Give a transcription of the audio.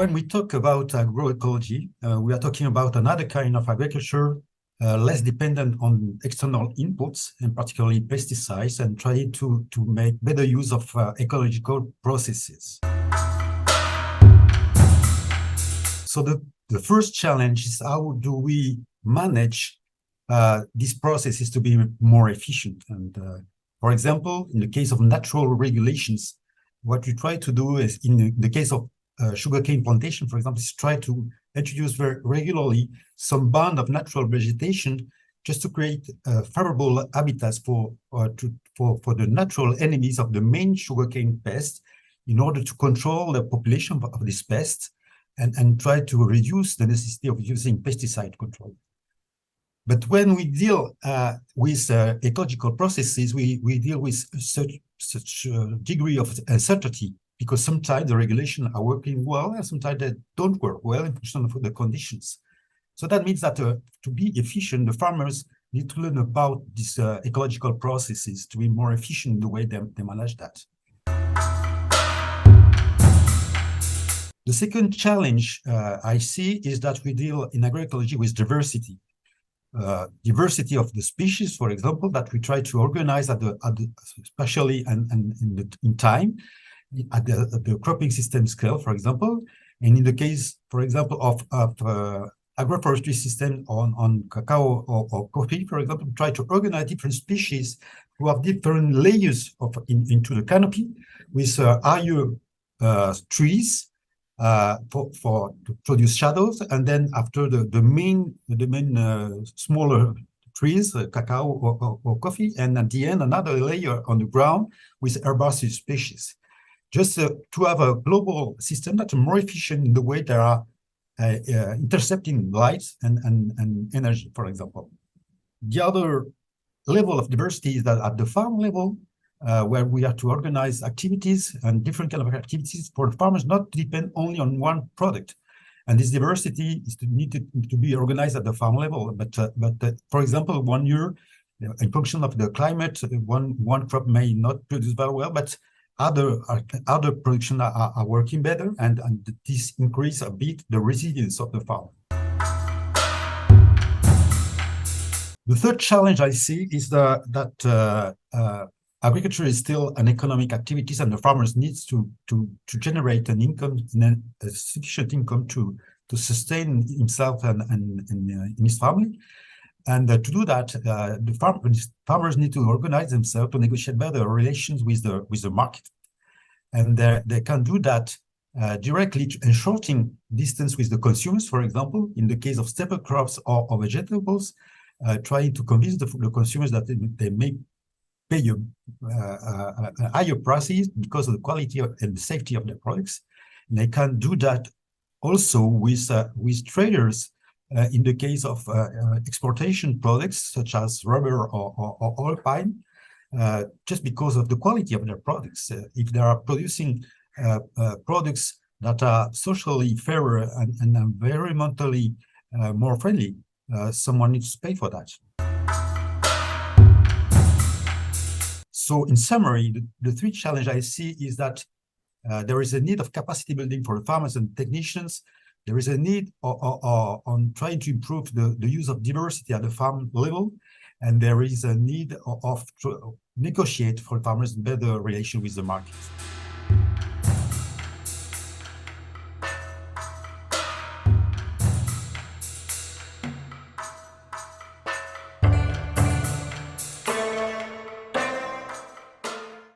when we talk about agroecology, we are talking about another kind of agriculture, less dependent on external inputs, and particularly pesticides, and trying to make better use of ecological processes. So the first challenge is, how do we manage these processes to be more efficient? And for example, in the case of natural regulations, what we try to do is, in the case of sugarcane plantation, for example, is try to introduce very regularly some band of natural vegetation just to create favorable habitats for the natural enemies of the main sugarcane pest, in order to control the population of this pest and try to reduce the necessity of using pesticide control. But when we deal with ecological processes, we deal with such a degree of uncertainty, because sometimes the regulations are working well and sometimes they don't work well in function of the conditions. So that means that to be efficient, the farmers need to learn about these ecological processes to be more efficient in the way they manage that. The second challenge I see is that we deal in agroecology with diversity. Diversity of the species, for example, that we try to organize especially in time, at the cropping system scale, for example, and in the case, for example, of agroforestry system on cacao or coffee, for example, try to organize different species who have different layers into the canopy, with higher trees to produce shadows, and then after the main smaller trees, cacao or coffee, and at the end another layer on the ground with herbaceous species, just to have a global system that's more efficient in the way they are intercepting light and energy, for example. The other level of diversity is that at the farm level, where we have to organize activities and different kind of activities for the farmers, not to depend only on one product. And this diversity is need to be organized at the farm level. But for example, one year, in function of the climate, one crop may not produce very well, but other production are working better, and this increase a bit the resilience of the farm. The third challenge I see is that agriculture is still an economic activity, and the farmers needs to generate an income, a sufficient income to sustain himself and his family. And to do that, the farmers need to organize themselves to negotiate better relations with the market, and they can do that directly, ensuring distance with the consumers. For example, in the case of staple crops or vegetables, trying to convince the consumers that they may pay higher prices because of the quality and the safety of their products. And they can do that also with traders in the case of exportation products such as rubber or oil palm, just because of the quality of their products. If they are producing products that are socially fairer and environmentally more friendly, someone needs to pay for that. So in summary, the three challenges I see is that there is a need of capacity building for farmers and technicians. There is a need on trying to improve the use of diversity at the farm level. And there is a need of negotiate for farmers better relation with the market.